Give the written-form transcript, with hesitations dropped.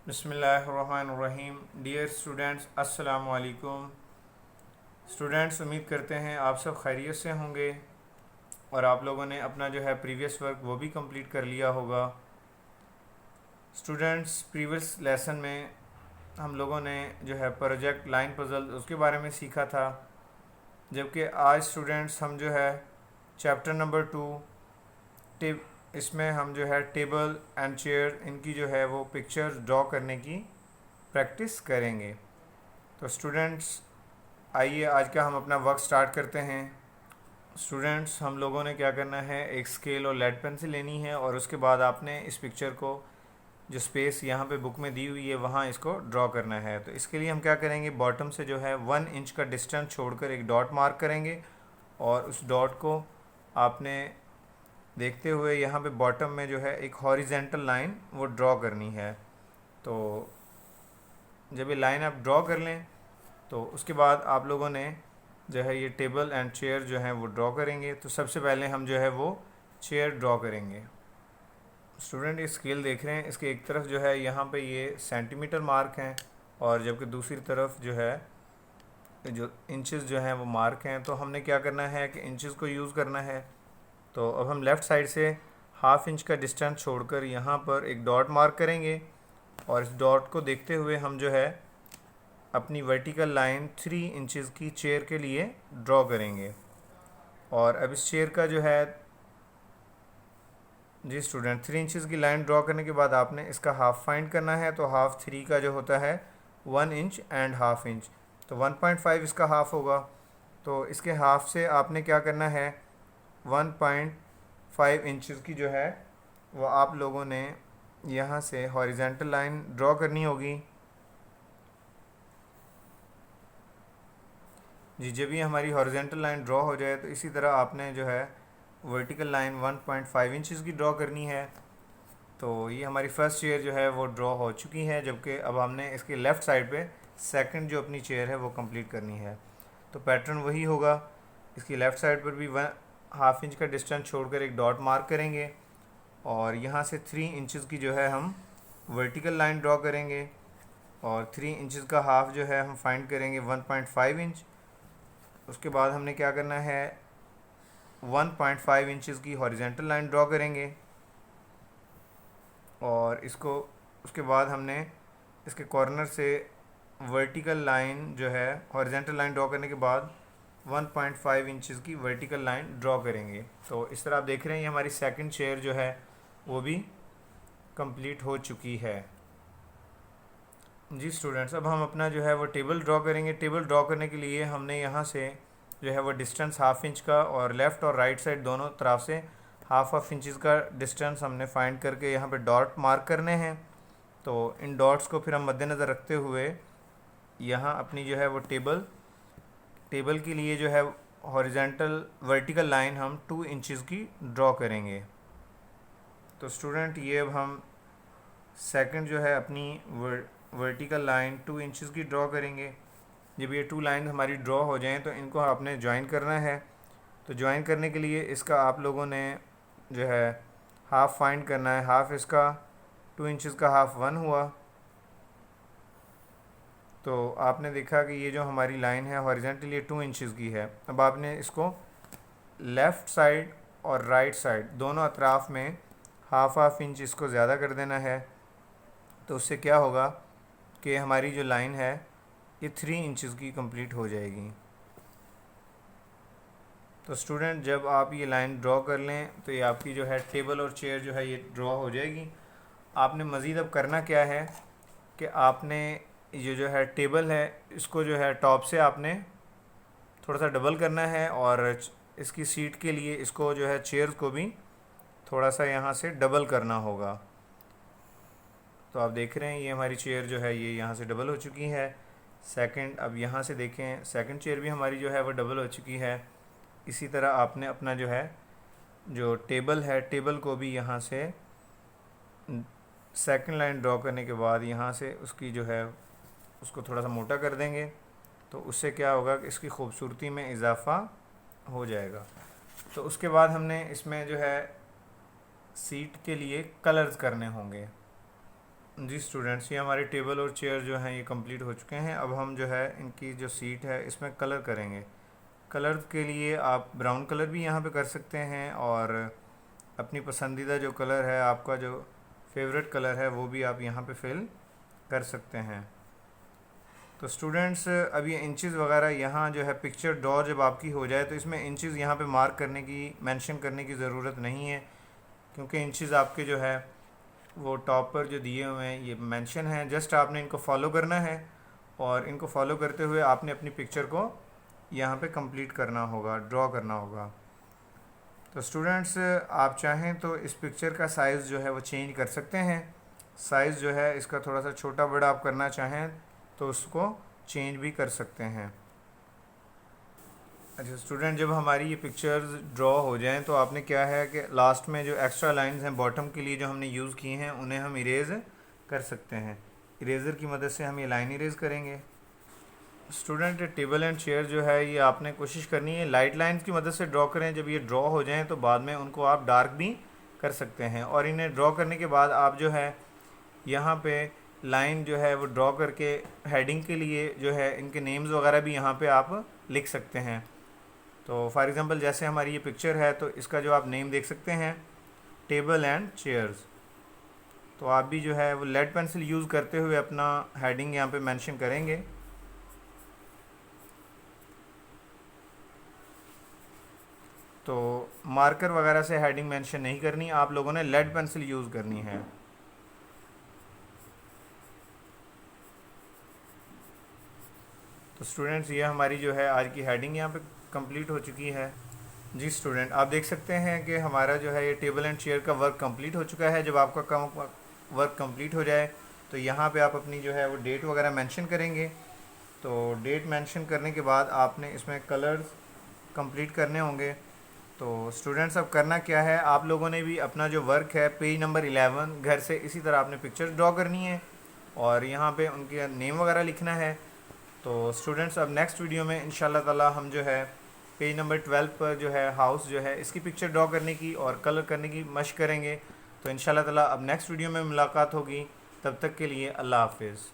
बिस्मिल्लाहिर्रहमानिर्रहीम। Dear students, अस्सलाम वालेकुम। स्टूडेंट्स, उम्मीद करते हैं आप सब खैरियत से होंगे और आप लोगों ने अपना जो है प्रीवियस वर्क वो भी कंप्लीट कर लिया होगा। स्टूडेंट्स, प्रीवियस लेसन में हम लोगों ने जो है प्रोजेक्ट लाइन पजल उसके बारे में सीखा था, जबकि आज स्टूडेंट्स हम जो है चैप्टर नंबर 2 इसमें हम जो है टेबल एंड चेयर इनकी जो है वो पिक्चर ड्रॉ करने की प्रैक्टिस करेंगे। तो स्टूडेंट्स, आइए आज का हम अपना वर्क स्टार्ट करते हैं। स्टूडेंट्स, हम लोगों ने क्या करना है, एक स्केल और लेड पेंसिल लेनी है और उसके बाद आपने इस पिक्चर को जो स्पेस यहाँ पे बुक में दी हुई है वहाँ इसको ड्रॉ करना है। तो इसके लिए हम क्या करेंगे, बॉटम से जो है 1 इंच का डिस्टेंस छोड़कर एक डॉट मार्क करेंगे और उस डॉट को आपने देखते हुए यहाँ पे बॉटम में जो है एक हॉरिजेंटल लाइन वो ड्रॉ करनी है। तो जब ये लाइन आप ड्रॉ कर लें तो उसके बाद आप लोगों ने जो है ये टेबल एंड चेयर जो है वो ड्रॉ करेंगे। तो सबसे पहले हम जो है वो चेयर ड्रॉ करेंगे। स्टूडेंट, ये स्केल देख रहे हैं, इसके एक तरफ जो है यहाँ पे ये सेंटीमीटर मार्क हैं और जबकि दूसरी तरफ जो है जो इंचेस जो हैं वो मार्क हैं। तो हमने क्या करना है कि इंचेस को यूज़ करना है। तो अब हम लेफ़्ट साइड से हाफ इंच का डिस्टेंस छोड़कर यहाँ पर एक डॉट मार्क करेंगे और इस डॉट को देखते हुए हम जो है अपनी वर्टिकल लाइन 3 इंचेस की चेयर के लिए ड्रॉ करेंगे। और अब इस चेयर का जो है जी स्टूडेंट 3 इंचेस की लाइन ड्रॉ करने के बाद आपने इसका हाफ फाइंड करना है। तो हाफ 3 का जो होता है 1 इंच एंड हाफ इंच, तो 1.5 इसका हाफ होगा। तो इसके हाफ से आपने क्या करना है, 1.5 इंचेस की जो है वो आप लोगों ने यहाँ से हॉरिजेंटल लाइन ड्रॉ करनी होगी। जी, जब भी हमारी हॉरिजेंटल लाइन ड्रॉ हो जाए तो इसी तरह आपने जो है वर्टिकल लाइन 1.5 इंचेस की ड्रॉ करनी है। तो ये हमारी फर्स्ट चेयर जो है वो ड्रॉ हो चुकी है, जबकि अब हमने इसके लेफ़्ट साइड पे सेकंड जो अपनी चेयर है वो कंप्लीट करनी है। तो पैटर्न वही होगा, इसकी लेफ़्ट साइड पर भी 1/2 इंच का डिस्टेंस छोड़कर एक डॉट मार्क करेंगे और यहाँ से 3 इंचेस की जो है हम वर्टिकल लाइन ड्रॉ करेंगे और 3 इंचेस का हाफ जो है हम फाइंड करेंगे 1.5 इंच। उसके बाद हमने क्या करना है, 1.5 इंचेस की हॉरिजेंटल लाइन ड्रॉ करेंगे और इसको उसके बाद हमने इसके कॉर्नर से वर्टिकल लाइन जो है हॉरिजेंटल लाइन ड्रॉ करने के बाद 1.5 इंचेस की वर्टिकल लाइन ड्रॉ करेंगे। तो इस तरह आप देख रहे हैं ये हमारी सेकंड चेयर जो है वो भी कंप्लीट हो चुकी है। जी स्टूडेंट्स, अब हम अपना जो है वो टेबल ड्रॉ करेंगे। टेबल ड्रॉ करने के लिए हमने यहाँ से जो है वो डिस्टेंस हाफ इंच का और लेफ़्ट और राइट साइड दोनों तरफ से हाफ इंचज़ का डिस्टेंस हमने फाइंड करके यहाँ पे डॉट मार्क करने हैं। तो इन डॉट्स को फिर हम मद्देनज़र रखते हुए यहाँ अपनी जो है वो टेबल के लिए जो है हॉरिजेंटल वर्टिकल लाइन हम 2 इंचेस की ड्रॉ करेंगे। तो स्टूडेंट, ये अब हम सेकंड जो है अपनी वर्टिकल लाइन 2 इंचेस की ड्रॉ करेंगे। जब ये 2 लाइन हमारी ड्रॉ हो जाएं तो इनको आपने ज्वाइन करना है। तो ज्वाइन करने के लिए इसका आप लोगों ने जो है हाफ़ फाइंड करना है। हाफ़ इसका 2 इंचेस का हाफ़ 1 हुआ। तो आपने देखा कि ये जो हमारी लाइन है हॉरिजेंटली ये 2 इंचेस की है। अब आपने इसको लेफ़्ट साइड और राइट साइड दोनों अतराफ़ में हाफ़ इंच इसको ज़्यादा कर देना है। तो उससे क्या होगा कि हमारी जो लाइन है ये 3 इंचेस की कंप्लीट हो जाएगी। तो स्टूडेंट, जब आप ये लाइन ड्रॉ कर लें तो ये आपकी जो है टेबल और चेयर जो है ये ड्रॉ हो जाएगी। आपने मज़ीद अब करना क्या है कि आपने ये जो है टेबल है इसको जो है टॉप से आपने थोड़ा सा डबल करना है और इसकी सीट के लिए इसको जो है चेयर को भी थोड़ा सा यहाँ से डबल करना होगा। तो आप देख रहे हैं ये हमारी चेयर जो है ये यहाँ से डबल हो चुकी है। सेकंड, अब यहाँ से देखें सेकंड चेयर भी हमारी जो है वो डबल हो चुकी है। इसी तरह आपने अपना जो है जो टेबल है टेबल को भी यहाँ से सेकंड लाइन ड्रॉ करने के बाद यहाँ से उसकी जो है उसको थोड़ा सा मोटा कर देंगे। तो उससे क्या होगा कि इसकी खूबसूरती में इजाफ़ा हो जाएगा। तो उसके बाद हमने इसमें जो है सीट के लिए कलर्स करने होंगे। जी स्टूडेंट्स, ये हमारे टेबल और चेयर जो हैं ये कंप्लीट हो चुके हैं। अब हम जो है इनकी जो सीट है इसमें कलर करेंगे। कलर के लिए आप ब्राउन कलर भी यहाँ पे कर सकते हैं, और अपनी पसंदीदा जो कलर है, आपका जो फेवरेट कलर है, वो भी आप यहाँ पे फिल कर सकते हैं। तो स्टूडेंट्स, अब ये इंचेस वगैरह यहाँ जो है पिक्चर ड्रॉ जब आपकी हो जाए तो इसमें इंचेस यहाँ पे मार्क करने की, मेंशन करने की ज़रूरत नहीं है, क्योंकि इंचेस आपके जो है वो टॉप पर जो दिए हुए हैं ये मेंशन है। जस्ट आपने इनको फॉलो करना है, और इनको फॉलो करते हुए आपने अपनी पिक्चर को यहाँ पे कंप्लीट करना होगा, ड्रॉ करना होगा। तो स्टूडेंट्स, आप चाहें तो इस पिक्चर का साइज़ जो है वो चेंज कर सकते हैं। साइज़ जो है इसका थोड़ा सा छोटा बड़ा आप करना चाहें तो उसको चेंज भी कर सकते हैं। अच्छा स्टूडेंट, जब हमारी ये पिक्चर्स ड्रॉ हो जाएं तो आपने क्या है कि लास्ट में जो एक्स्ट्रा लाइंस हैं बॉटम के लिए जो हमने यूज़ किए हैं उन्हें हम इरेज़ कर सकते हैं। इरेज़र की मदद से हम ये लाइन इरेज़ करेंगे। स्टूडेंट, टेबल एंड चेयर जो है ये आपने कोशिश करनी है लाइट लाइंस की मदद से ड्रॉ करें। जब ये ड्रॉ हो जाएं तो बाद में उनको आप डार्क भी कर सकते हैं, और इन्हें ड्रॉ करने के बाद आप जो है यहाँ पे लाइन जो है वो ड्रॉ करके हेडिंग के लिए जो है इनके नेम्स वगैरह भी यहाँ पे आप लिख सकते हैं। तो फॉर एग्ज़ाम्पल जैसे हमारी ये पिक्चर है तो इसका जो आप नेम देख सकते हैं, टेबल एंड चेयर्स। तो आप भी जो है वो लेड पेंसिल यूज़ करते हुए अपना हेडिंग यहाँ पे मेंशन करेंगे। तो मार्कर वगैरह से हेडिंग मेंशन नहीं करनी, आप लोगों ने लेड पेंसिल यूज़ करनी है। तो स्टूडेंट्स, ये हमारी जो है आज की हेडिंग यहाँ पे कंप्लीट हो चुकी है। जी स्टूडेंट, आप देख सकते हैं कि हमारा जो है ये टेबल एंड चेयर का वर्क कंप्लीट हो चुका है। जब आपका वर्क कंप्लीट हो जाए तो यहाँ पे आप अपनी जो है वो डेट वगैरह मेंशन करेंगे। तो डेट मेंशन करने के बाद आपने इसमें कलर्स कंप्लीट करने होंगे। तो स्टूडेंट्स, अब करना क्या है, आप लोगों ने भी अपना जो वर्क है पेज नंबर 11 घर से इसी तरह आपने पिक्चर्स ड्रॉ करनी है, और यहाँ पे उनके नेम वगैरह लिखना है। तो स्टूडेंट्स, अब नेक्स्ट वीडियो में इंशाल्लाह ताला हम जो है पेज नंबर 12 पर जो है हाउस जो है इसकी पिक्चर ड्रॉ करने की और कलर करने की मशक करेंगे। तो इंशाल्लाह ताला अब नेक्स्ट वीडियो में मुलाकात होगी। तब तक के लिए अल्लाह हाफिज़।